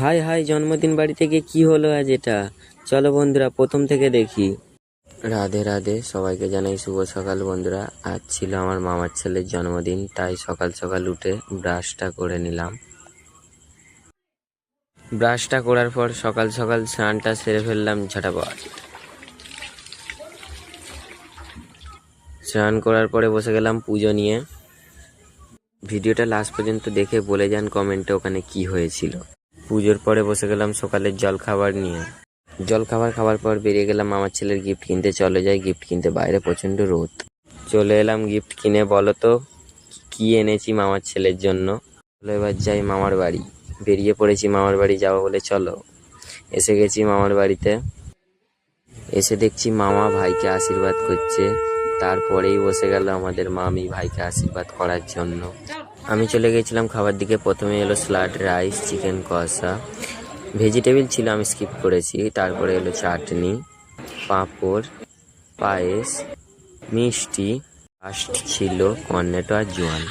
High high, জন্মদিন বাড়ি থেকে কি হলো আজ এটা? চলো বন্ধুরা, প্রথম থেকে দেখি। রাধে রাধে, সবাইকে জানাই শুভ সকাল। বন্ধুরা, আজ ছিল আমার মামার ছেলের জন্মদিন, তাই সকাল সকাল উঠে ব্রাশটা করে নিলাম। ব্রাশটা করার পর সকাল সকাল স্নানটা সেরে ফেললাম ঝটাপট। স্নান করার পরে বসে গেলাম পুজো নিয়ে। ভিডিওটা লাস্ট পর্যন্ত দেখে বলে যান কমেন্টে ওখানে কি হয়েছিল। পুজোর পরে বসে গেলাম সকালের জল খাবার নিয়ে। জল খাবার পর বেরিয়ে গেলাম আমার ছেলের গিফট কিনতে। চলে যাই গিফট কিনতে, বাইরে প্রচণ্ড রোদ। চলে এলাম গিফট কিনে। বলো তো কি এনেছি মামার ছেলের জন্য। চলো এবার যাই মামার বাড়ি। বেরিয়ে পড়েছি মামার বাড়ি যাবো বলে। চলো, এসে গেছি মামার বাড়িতে। এসে দেখছি মামা ভাইকে আশীর্বাদ করছে। তারপরেই বসে গেল আমাদের মামি ভাইকে আশীর্বাদ করার জন্য। আমি চলে গেছিলাম খাবার দিকে। প্রথমে এলো স্যালাড, রাইস, চিকেন কষা, ভেজিটেবিল ছিল, আমি স্কিপ করেছি। তারপরে এলো চাটনি, পাঁপড়, পায়েস, মিষ্টি, লাস্ট ছিল কর্নেটো আর জোয়ান।